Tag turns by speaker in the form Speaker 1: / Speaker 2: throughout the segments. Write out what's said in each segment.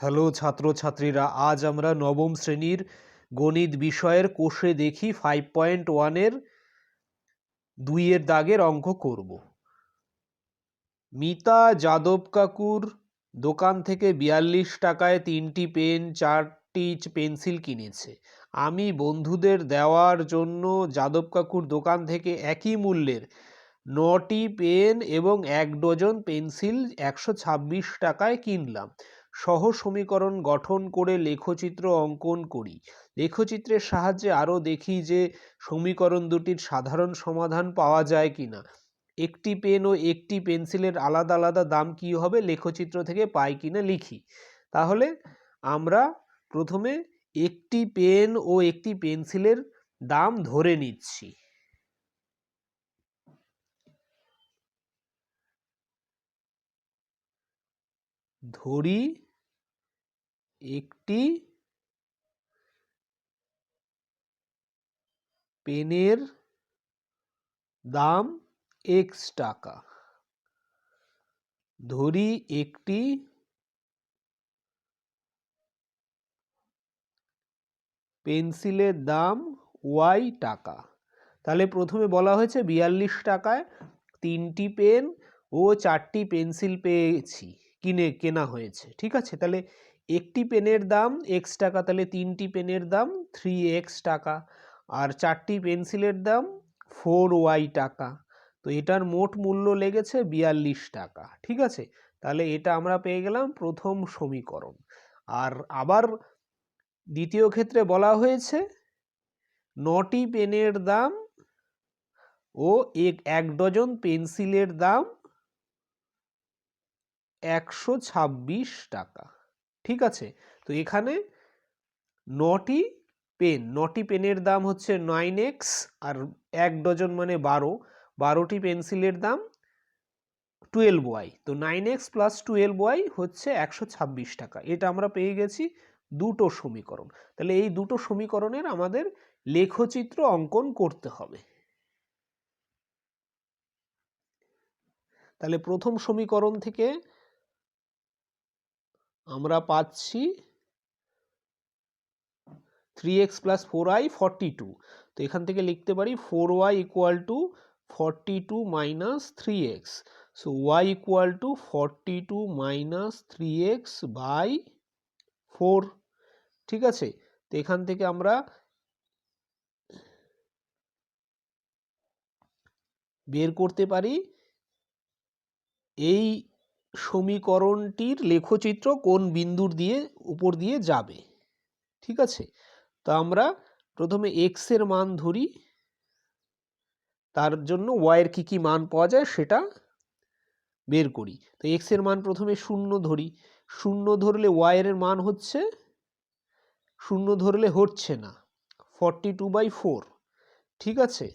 Speaker 1: Hello ছাত্রছাত্রীরা, আজ আমরা নবম শ্রেণীর গণিত বিষয়ের কোষে দেখি 5.1 2 দাগের অঙ্ক করব। মিতা যাদব কাকুর দোকান থেকে 42 টাকায় 3টি পেন 4টি পেন্সিল কিনেছে। আমি বন্ধুদের দেওয়ার জন্য যাদব কাকুর দোকান থেকে একই মূল্যের 9টি পেন এবং 1 ডজন পেন্সিল 126 টাকায় কিনলাম। সহ সমীকরণ গঠন করে লেখচিত্র অঙ্কন করি। লেখচিত্রের সাহায্যে আরও দেখি যে সমীকরণ দুটির সাধারণ সমাধান পাওয়া যায় কিনা। একটি পেন ও একটি পেন্সিলের আলাদা আলাদা দাম কি হবে লেখচিত্র থেকে পাই কিনা লিখি। তাহলে আমরা প্রথমে একটি পেন ও একটি পেন্সিলের দাম ধরে নিচ্ছি। ধরি একটি পেনের দাম x টাকা। ধরি একটি পেন্সিলের দাম y টাকা। তাহলে প্রথমে বলা হয়েছে 42 টাকায় 3টি পেন ও 4টি পেন্সিল পেয়েছি, কেনা হয়েছে। ঠিক আছে, তাহলে একটি পেনের দাম x টাকা, তাহলে 3টি পেনের দাম 3x টাকা, আর 4টি পেন্সিলের দাম 4y টাকা। তো এটার মোট মূল্য লেগেছে 42 টাকা। ঠিক আছে, তাহলে এটা আমরা পেয়ে গেলাম প্রথম সমীকরণ। আর আবার দ্বিতীয় ক্ষেত্রে বলা হয়েছে 9টি পেনের দাম ও 1 ডজন পেন্সিলের দাম 126 টাকা। ঠিক আছে, তো এখানে 9টি পেনের দাম হচ্ছে 9x, আর 1 ডজন মানে 12টি পেন্সিলের দাম 12y। তো 9x + 12y হচ্ছে 126 টাকা। এটা আমরা পেয়ে গেছি দুটো সমীকরণ। তাহলে এই দুটো সমীকরণের আমাদের লেখচিত্র অঙ্কন করতে হবে। তাহলে প্রথম সমীকরণ থেকে আমরা পাচ্ছি 3x + 4y 42। তো এখান থেকে লিখতে পারি 4y = 42 - 3x। So y = 42 - 3x / 4। ঠিক আছে, তো এখান থেকে আমরা বের করতে পারি এই সমীকরণটির লেখচিত্র কোন বিন্দুর উপর দিয়ে যাবে। ঠিক আছে, তো আমরা প্রথমে x এর মান ধরি, তার জন্য y এর কি মান পাওয়া যায় সেটা বের করি। তো x এর মান প্রথমে 0 ধরি। 0 ধরলে y এর মান হচ্ছে 0 ধরলে হচ্ছে না 42/4। ঠিক আছে,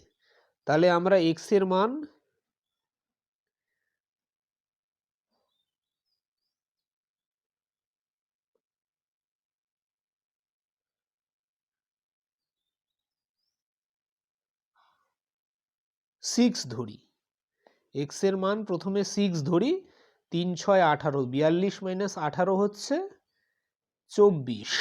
Speaker 1: তাহলে আমরা x এর মান 6 ধরি। x এর মান প্রথমে 6 ধরি। 3 × 6 = 18। 42 - 18 হচ্ছে 24।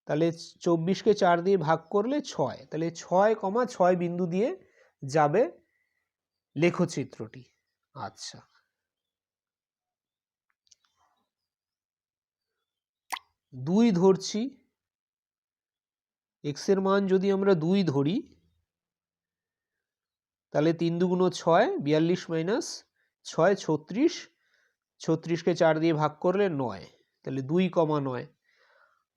Speaker 1: তাহলে 24কে 4 দিয়ে ভাগ করলে 6। তাহলে 6,6 বিন্দু দিয়ে যাবে লেখচিত্রটি। আচ্ছা, 2 ধরছি। x এর মান যদি আমরা 2 ধরি তাহলে 3 × 2 = 6, 42 - 6 = 36। 36কে 4 দিয়ে ভাগ করলে 9, তাহলে 2,9।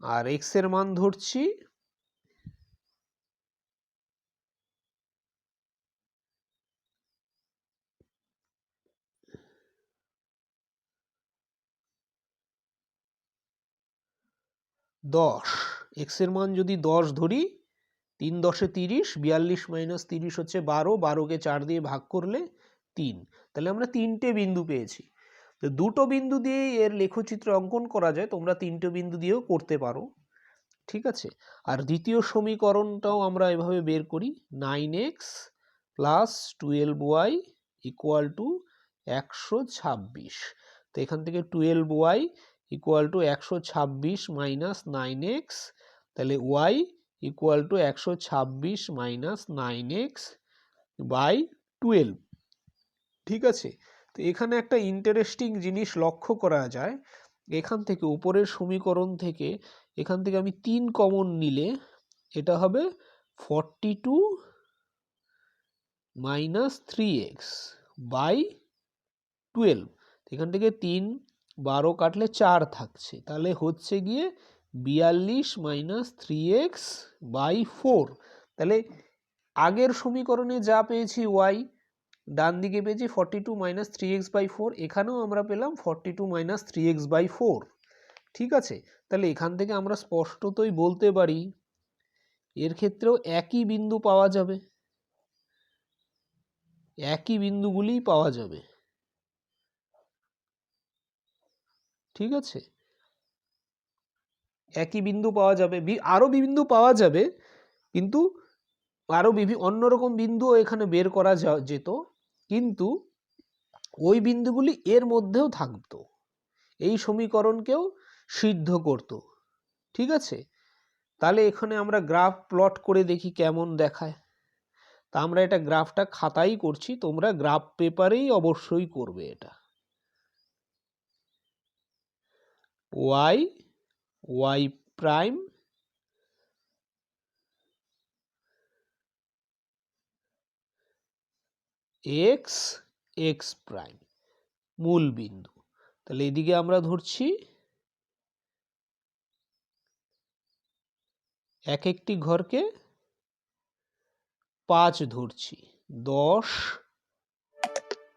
Speaker 1: আর x এর মান ধরছি 10। x এর মান যদি 10 ধরি, 3 × 10 = 30। 42 - 30 হচ্ছে 12। 12কে 4 দিয়ে ভাগ করলে 3। তাহলে আমরা 3টে বিন্দু পেয়েছি। তো দুটো বিন্দু দিয়ে এর লেখচিত্র অঙ্কন করা যায়, তোমরা 3টে বিন্দু দিয়েও করতে পারো। ঠিক আছে, আর দ্বিতীয় সমীকরণটাও আমরা এভাবে বের করি। 9x + 12y = 126। তো এখান থেকে 12y equal to 126 minus 9x, তাহলে y equal to 126 minus 9x by 12। ঠিক আছে, তো এখানে একটা ইন্টারেস্টিং জিনিস লক্ষ্য করা যায়, এখান থেকে উপরের সমীকরণ থেকে এখান থেকে আমি 3 কমন নিলে এটা হবে 42 মাইনাস 3x বাই 12। এখান থেকে 3 12 কাটলে 4 থাকছে, তাহলে হচ্ছে গিয়ে 42 মাইনাস 3x বাই 4। তাহলে আগের সমীকরণে যা পেয়েছি y, ডান দিকে পেয়েছি 42 মাইনাস 3x বাই 4, এখানেও আমরা পেলাম 42 মাইনাস 3x বাই 4। ঠিক আছে, তাহলে এখান থেকে আমরা স্পষ্টতই বলতে পারি এর ক্ষেত্রেও একই বিন্দু পাওয়া যাবে, একই বিন্দুগুলিই পাওয়া যাবে। ঠিক আছে, একই বিন্দু পাওয়া যাবে, আরো বিন্দু পাওয়া যাবে, কিন্তু আরো অন্যরকম বিন্দুও এখানে বের করা যেত, কিন্তু ওই বিন্দুগুলি এর মধ্যেও থাকতো, এই সমীকরণকেও সিদ্ধ করত। ঠিক আছে, তাহলে এখানে আমরা গ্রাফ প্লট করে দেখি কেমন দেখায়। তা আমরা এটা গ্রাফটা খাতাই করছি, তোমরা গ্রাফ পেপারেই অবশ্যই করবে এটা। y y prime x x prime মূল বিন্দু। তাহলে এদিকে আমরা ধরছি এক একটি ঘরকে 5 ধরছি, 10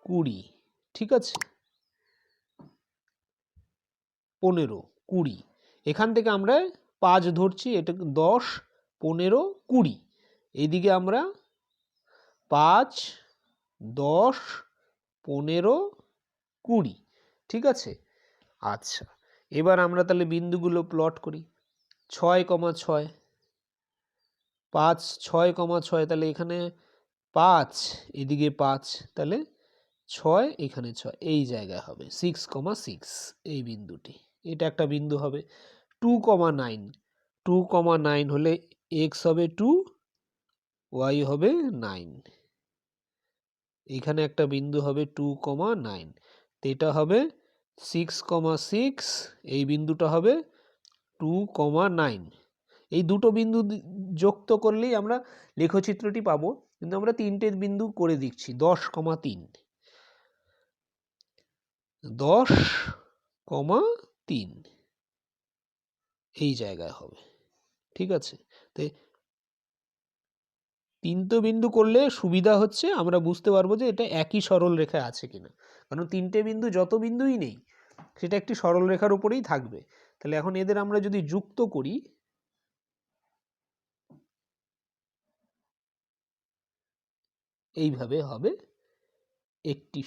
Speaker 1: 20। ঠিক আছে, 15 20, এখান থেকে আমরা 5 ধরছি, এটা 10 15 20, এইদিকে আমরা 5 10 15 20। ঠিক আছে, আচ্ছা এবার আমরা তাহলে বিন্দুগুলো প্লট করি। 6,6 5 6,6, তাহলে এখানে 5 এদিকে 5, তাহলে 6 এখানে 6, এই জায়গায় হবে 6,6 এই বিন্দুটি, এটা একটা বিন্দু হবে। 2,9 2,9 হলে x হবে 2, y হবে 9, এখানে একটা বিন্দু হবে 2,9, তো এটা হবে 6,6, এই বিন্দুটা হবে 2,9। এই দুটো বিন্দু যুক্ত করলেই আমরা লেখচিত্রটি পাবো, কিন্তু আমরা 3টে বিন্দু করে দিচ্ছি। 10,3 10,3 এই জায়গায় হবে। ঠিক আছে, তো 3টে বিন্দু করলে সুবিধা হচ্ছে আমরা বুঝতে পারবো যে এটা একই সরল রেখায় আছে কিনা, কারণ 3টে বিন্দু যত বিন্দুই নেই সেটা একটি সরল রেখার উপরেই থাকবে। তাহলে এখন এদের আমরা যদি যুক্ত করি, এইভাবে হবে একটি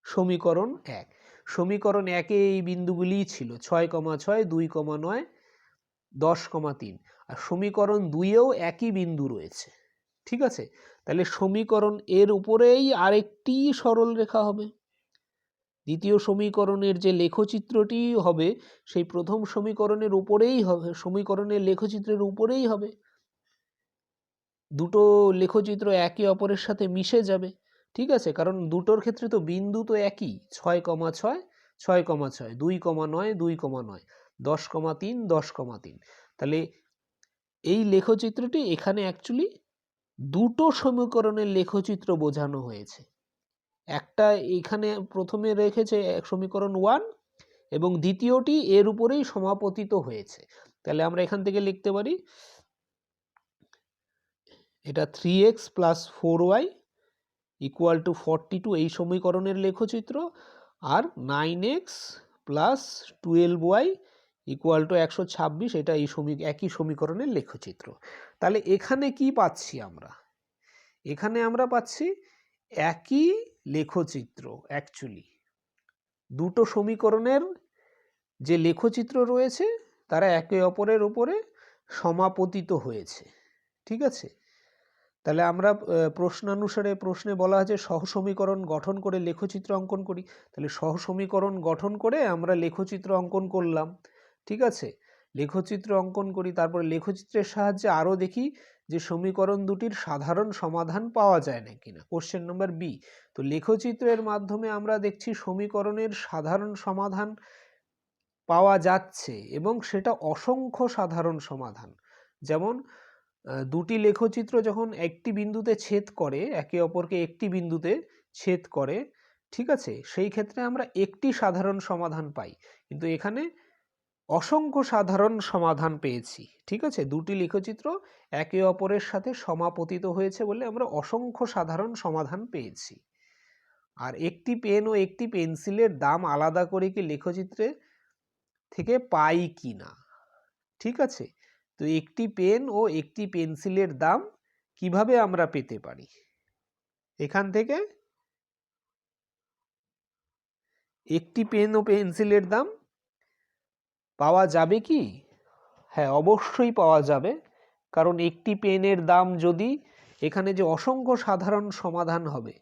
Speaker 1: সমীকরণ 1। সমীকরণ 1-এ এই বিন্দুগুলি ছিল 6,6 2,9 10,3, আর সমীকরণ 2-এও একই বিন্দু রয়েছে। ঠিক আছে, তাহলে সমীকরণ এর উপরেই আরেকটি সরল রেখা হবে। দ্বিতীয় সমীকরণের যে লেখচিত্রটি হবে সেই প্রথম সমীকরণের উপরেই হবে, সমীকরণের লেখচিত্রের উপরেই হবে। দুটো লেখচিত্র একে অপরের সাথে মিশে যাবে। ঠিক আছে, কারণ দুটোর ক্ষেত্রে তো বিন্দু তো একই, 6,6 6,6 2,9 2,9 10,3 10,3। তাহলে এই লেখচিত্রটি এখানে অ্যাকচুয়ালি দুটো সমীকরণের লেখচিত্র বোঝানো হয়েছে। একটা এখানে প্রথমে রেখেছে সমীকরণ 1, এবং দ্বিতীয়টি এর উপরেই সমাপতিত হয়েছে। তাহলে আমরা এখান থেকে লিখতে পারি এটা 3x plus 4y equal to 42 এই সমীকরণের লেখচিত্র, আর 9x plus 12y equal to 126, এটা এই একই সমীকরণের লেখচিত্র। তাহলে এখানে কি পাচ্ছি আমরা? এখানে আমরা পাচ্ছি একই লেখচিত্র। অ্যাকচুয়ালি দুটো সমীকরণের যে লেখচিত্র রয়েছে তারা একে অপরের উপরে সমাপতিত হয়েছে। ঠিক আছে, তাহলে আমরা প্রশ্নানুসারে প্রশ্নে বলা আছে সহসমীকরণ গঠন করে লেখচিত্র অঙ্কন করি। তাহলে সহসমীকরণ গঠন করে আমরা লেখচিত্র অঙ্কন করলাম। ঠিক আছে, লেখচিত্র অঙ্কন করি, তারপরে লেখচিত্রের সাহায্যে আরও দেখি যে সমীকরণ দুটির সাধারণ সমাধান পাওয়া যায় না কিনা। Question number B. তো লেখচিত্রের মাধ্যমে আমরা দেখছি সমীকরণের সাধারণ সমাধান পাওয়া যাচ্ছে এবং সেটা অসংখ্য সাধারণ সমাধান। যেমন দুটি লেখচিত্র যখন একটি বিন্দুতে ছেদ করে, একে অপরকে একটি বিন্দুতে ছেদ করে, ঠিক আছে, সেই ক্ষেত্রে আমরা একটি সাধারণ সমাধান পাই, কিন্তু এখানে অসংখ্য সাধারণ সমাধান পেয়েছি। ঠিক আছে, দুটি লেখচিত্র একে অপরের সাথে সমাপতিত হয়েছে বলে আমরা অসংখ্য সাধারণ সমাধান পেয়েছি। আর একটি পেন ও একটি পেন্সিলের দাম আলাদা করে কি লেখচিত্রে থেকে পাই কি না। ঠিক আছে, তো একটি পেন ও একটি পেন্সিলের দাম কিভাবে আমরা পেতে পারি? এখান থেকে একটি পেন ও পেন্সিলের দাম পাওয়া যাবে কি? হ্যাঁ, অবশ্যই পাওয়া যাবে, কারণ একটি পেনের দাম যদি, এখানে যে অসংখ্য সাধারণ সমাধান হবে,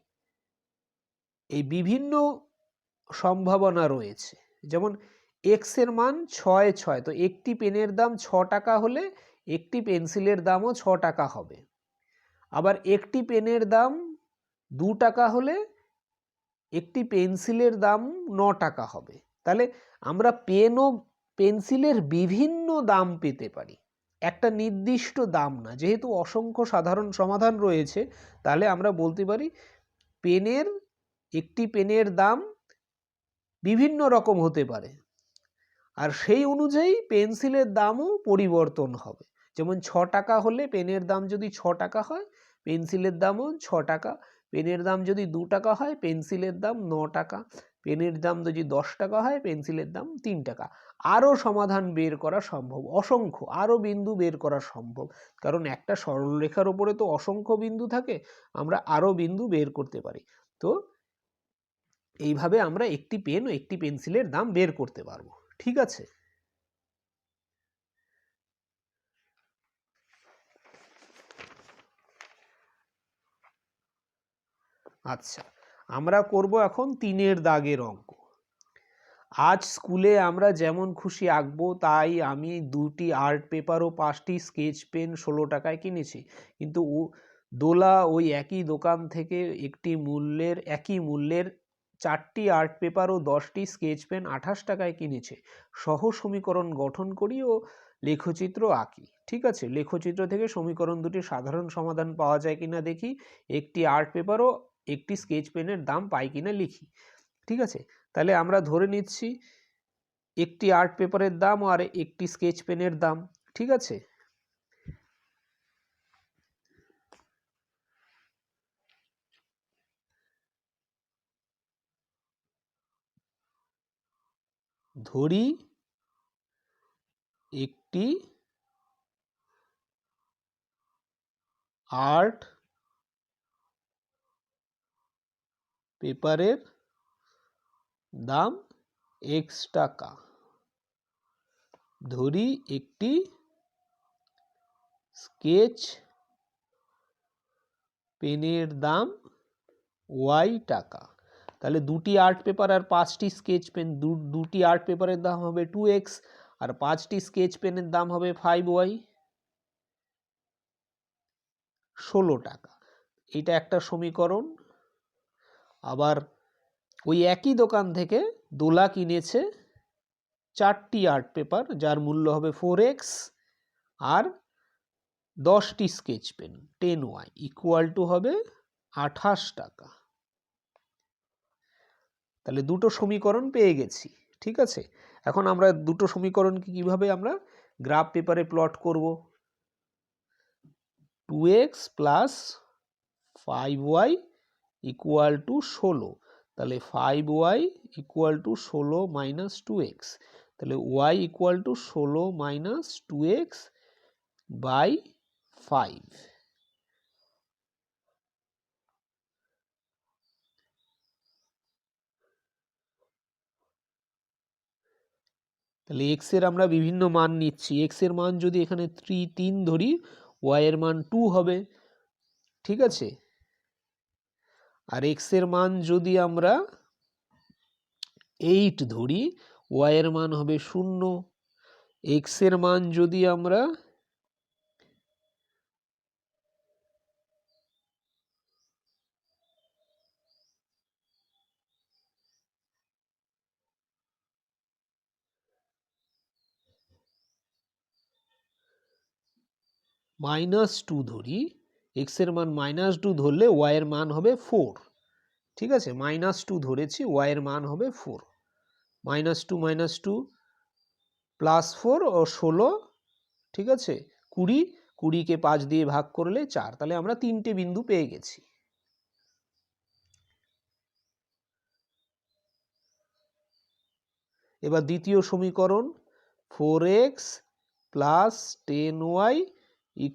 Speaker 1: এই বিভিন্ন সম্ভাবনা রয়েছে। যেমন এক্স এর মান 6, তো একটি পেনের দাম 6 টাকা হলে একটি পেন্সিলের দামও 6 টাকা হবে। আবার একটি পেনের দাম 2 টাকা হলে একটি পেন্সিলের দাম 9 টাকা হবে। তাহলে আমরা পেন ও পেন্সিলের বিভিন্ন দাম পেতে পারি, একটা নির্দিষ্ট দাম না। যেহেতু অসংখ্য সাধারণ সমাধান রয়েছে, তাহলে আমরা বলতে পারি একটি পেনের দাম বিভিন্ন রকম হতে পারে, আর সেই অনুযায়ী পেন্সিলের দামও পরিবর্তন হবে। যেমন 6 টাকা হলে পেনের দাম যদি 6 টাকা হয়, পেন্সিলের দামও 6 টাকা। পেনের দাম যদি 2 টাকা হয়, পেন্সিলের দাম 9 টাকা। পেনের দাম যদি 10 টাকা হয়, পেন্সিলের দাম 3 টাকা। আরও সমাধান বের করা সম্ভব, অসংখ্য আরও বিন্দু বের করা সম্ভব, কারণ একটা সরলরেখার উপরে তো অসংখ্য বিন্দু থাকে, আমরা আরও বিন্দু বের করতে পারি। তো এইভাবে আমরা একটি পেন ও একটি পেন্সিলের দাম বের করতে পারবো। ঠিক আছে, আচ্ছা, আমরা করব এখন 3-এর দাগের অঙ্ক। আজ স্কুলে আমরা যেমন খুশি আঁকবো, তাই আমি 2টি আর্ট পেপার ও 5টি স্কেচ পেন 16 টাকায় কিনেছি, কিন্তু দোলা ওই একই দোকান থেকে একই মূল্যের 4টি আর্ট পেপার ও 10টি স্কেচ পেন 28 টাকায় কিনেছে। সহ সমীকরণ গঠন করি ও লেখচিত্র আঁকি। ঠিক আছে, লেখচিত্র থেকে সমীকরণ দুটির সাধারণ সমাধান পাওয়া যায় কিনা দেখি, একটি আর্ট পেপার ও একটি স্কেচ পেনের দাম পাই কিনা লিখি। ঠিক আছে, তাহলে আমরা ধরে নিচ্ছি একটি আর্ট পেপারের দাম আর একটি স্কেচ পেনের দাম। ঠিক আছে, ধরি একটি আর্ট পেপারের দাম x টাকা, ধরি একটি স্কেচ পেনের দাম y টাকা। তাহলে দুটি আর্ট পেপার আর 5টি স্কেচ পেন, দুটি আর্ট পেপারের দাম হবে 2x, আর 5টি স্কেচ পেনের দাম হবে 5y, 16 টাকা। এটা একটা সমীকরণ। আবার ওই একই দোকান থেকে দোলা কিনেছে 4টি আর্ট পেপার, যার মূল্য হবে 4x, আর 10টি sketch pen 10y equal to হবে 28 টাকা। তাহলে দুটো সমীকরণ পেয়ে গেছি। ঠিক আছে, এখন আমরা দুটো সমীকরণকে কিভাবে আমরা গ্রাফ পেপারে প্লট করব। 2x plus 5y equal to 16, তাহলে 5y equal to 16 minus 2x, তাহলে y equal to 16 minus 2x by 5। তাহলে x এর আমরা বিভিন্ন মান নিচ্ছি। x এর মান যদি এখানে 3 ধরি, y এর মান 2 হবে। ঠিক আছে, আর এক্স এর মান যদি আমরা 8 ধরি, ওয়াই এর মান হবে 0। এক্স এর মান যদি আমরা -2 ধরি, এক্স এর মান -2 ধরলে ওয়াই এর মান হবে 4। ঠিক আছে, -2 ধরেছি, ওয়াই এর মান হবে 4। -2 -2 +4 ও 16, ঠিক আছে, 20, 20কে 5 দিয়ে ভাগ করলে 4। তাহলে আমরা 3টে বিন্দু পেয়ে গেছি। এবার দ্বিতীয় সমীকরণ, 4x + 10y =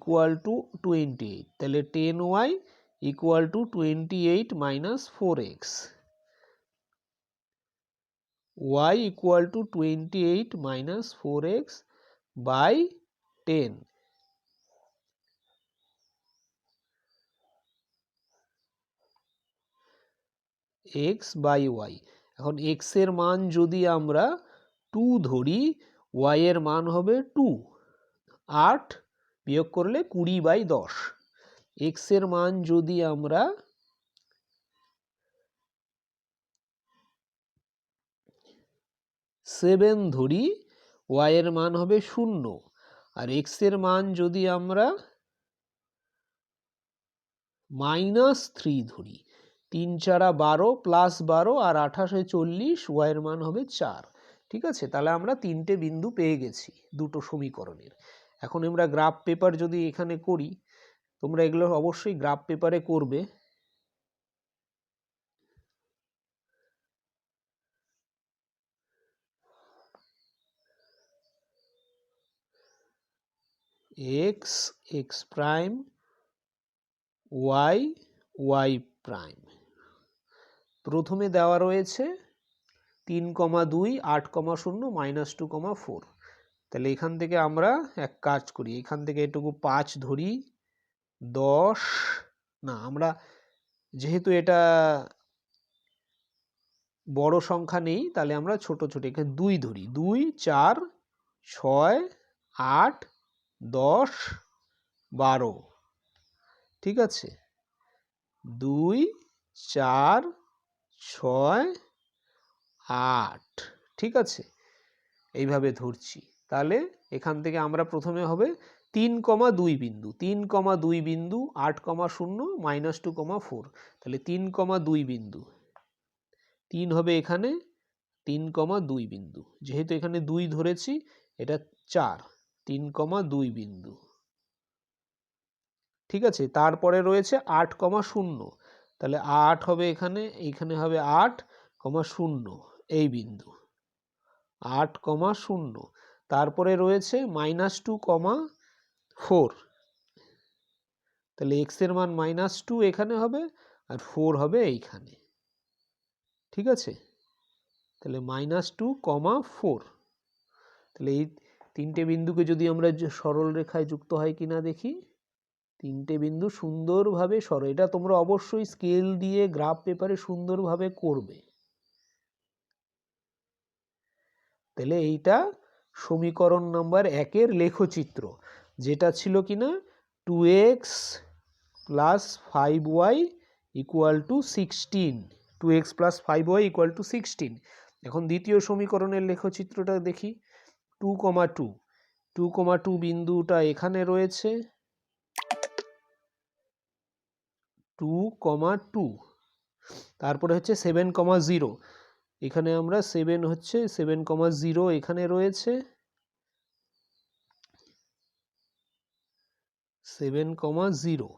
Speaker 1: 28। তাহলে 10y = 28 - 4x, y = 28 - 4x by 10, x by y। এখন x এর মান যদি আমরা 2 ধরি, y এর মান হবে 2, 8 বিয়োগ করলে 20/10। x এর মান যদি আমরা 7 ধরি, y এর মান হবে 0, আর x এর মান যদি আমরা -3 ধরি, 3 4 12 +12 আর 28 40, y এর মান হবে 4। ঠিক আছে, তাহলে আমরা 3টে বিন্দু পেয়ে গেছি দুটো সমীকরণের। এখন আমরা গ্রাফ পেপার যদি এখানে করি, তোমরা এগুলো অবশ্যই গ্রাফ পেপারে করবে। x x prime, y y prime. প্রথমে দেওয়া রয়েছে 3, 2, 8, 0, -2, 4। তাহলে এখান থেকে আমরা এক কাজ করি, এখান থেকে এটুকু 5 ধরি, 10 না, আমরা যেহেতু এটা বড় সংখ্যা নেই, তাহলে আমরা ছোট ছোট এখানে 2 ধরি, 2, 4, 6, 8, 10, 12। ঠিক আছে, 2, 4, 6, 8। ঠিক আছে, এইভাবে ধরছি। তাহলে এখান থেকে আমরা প্রথমে হবে 3, 2 বিন্দু, 3, 2 বিন্দু, 8, 0, -2, 4। তাহলে 3, 2 বিন্দু, 3 হবে এখানে, 3, 2 বিন্দু, যেহেতু এখানে 2 ধরেছি, এটা 4, 3, 2 বিন্দু। ঠিক আছে, তারপরে রয়েছে 8, 0। তাহলে 8 হবে এখানে, এইখানে হবে 8, 0 এই বিন্দু, 8, 0। তারপরে রয়েছে -2, 4। তাহলে x এর মান -2 এখানে হবে, আর 4 হবে এইখানে। ঠিক আছে, তাহলে -2, 4। তাহলে এই 3টে বিন্দুকে যদি আমরা সরল রেখায় যুক্ত হয় কিনা দেখি। 3টে বিন্দু সুন্দরভাবে সরল, এটা তোমরা অবশ্যই স্কেল দিয়ে গ্রাফ পেপারে সুন্দরভাবে করবে। তাহলে এইটা সমীকরণ নাম্বার 1-এর লেখচিত্র, যেটা ছিল কিনা 2x + 5y = 16, 2x + 5y = 16। এখন দ্বিতীয় সমীকরণের লেখচিত্রটা দেখি, 2, 2, 2, 2 বিন্দুটা এখানে রয়েছে, 2, 2। তারপরে হচ্ছে 7, 0, এখানে আমরা 7 হচ্ছে 7, 0 এখানে রয়েছে, 7, 0।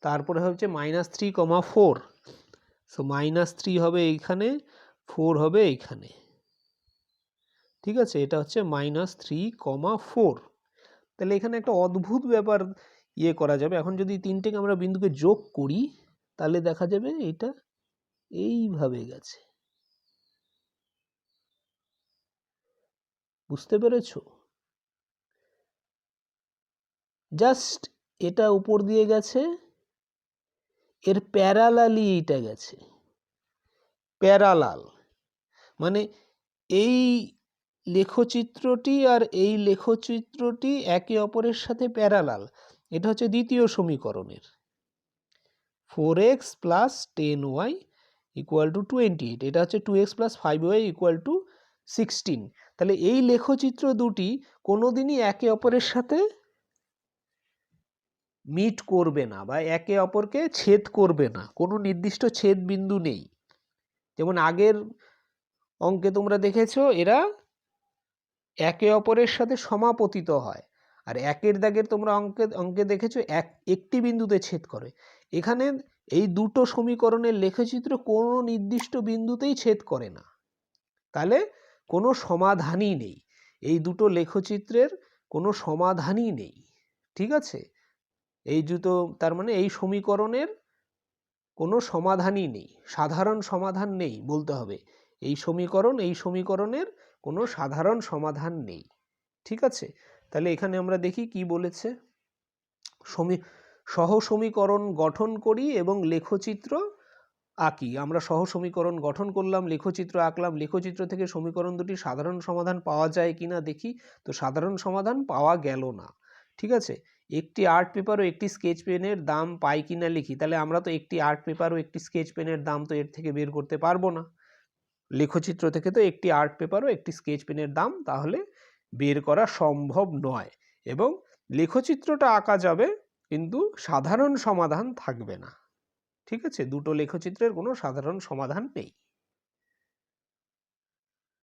Speaker 1: তারপরে হচ্ছে -3, 4, সো -3 হবে এইখানে, 4 হবে এইখানে। ঠিক আছে, এটা হচ্ছে -3, 4। তাহলে এখানে একটা অদ্ভুত ব্যাপার করা যাবে। এখন যদি 3টেকে আমরা বিন্দুকে যোগ করি, তাহলে দেখা যাবে এটা এইভাবে গেছে। বুঝতে পেরেছো? জাস্ট এটা উপর দিয়ে গেছে, এর প্যারালালি এইটা গেছে, প্যারালাল মানে এই লেখচিত্রটি আর এই লেখচিত্রটি একে অপরের সাথে প্যারালাল। এটা হচ্ছে দ্বিতীয় সমীকরণের 4x plus 10y equal to 28, এটা হচ্ছে 2x plus 5y equal to 16। তাহলে এই লেখচিত্র দুটি কোনোদিনই একে অপরের সাথে মিট করবে না বা একে অপরকে ছেদ করবে না, কোনো নির্দিষ্ট ছেদ বিন্দু নেই। যেমন আগের অঙ্কে তোমরা দেখেছো এরা একে অপরের সাথে সমাপতিত হয়, আর একের দাগের তোমরা অঙ্কে দেখেছো একটি বিন্দুতে ছেদ করে। এখানে এই দুটো সমীকরণের লেখচিত্র কোনো নির্দিষ্ট বিন্দুতেই ছেদ করে না, তাহলে কোনো সমাধানই নেই। এই দুটো লেখচিত্রের কোনো সমাধানই নেই, ঠিক আছে? এই দুটো তার মানে এই সমীকরণের কোনো সমাধানই নেই, সাধারণ সমাধান নেই বলতে হবে। এই সমীকরণের কোনো সাধারণ সমাধান নেই, ঠিক আছে? তাহলে এখানে আমরা দেখি কি বলেছে। সহ সমীকরণ গঠন করি এবং লেখচিত্র আঁকি। আমরা সহ সমীকরণ গঠন করলাম, লেখচিত্র আঁকলাম, লেখচিত্র থেকে সমীকরণ দুটির সাধারণ সমাধান পাওয়া যায় কিনা দেখি। তো সাধারণ সমাধান পাওয়া গেল না, ঠিক আছে? একটি আর্ট পেপার ও একটি স্কেচ পেনের দাম পাই কিনা লিখি। তাহলে আমরা তো একটি আর্ট পেপার ও একটি স্কেচ পেনের দাম তো এর থেকে বের করতে পারবো না। লেখচিত্র থেকে তো একটি আর্ট পেপার ও একটি স্কেচ পেনের দাম তাহলে বের করা সম্ভব নয়, এবং লেখচিত্রটা আঁকা যাবে কিন্তু সাধারণ সমাধান থাকবে না, ঠিক আছে? দুটো লেখচিত্রের কোনো সাধারণ সমাধান নেই।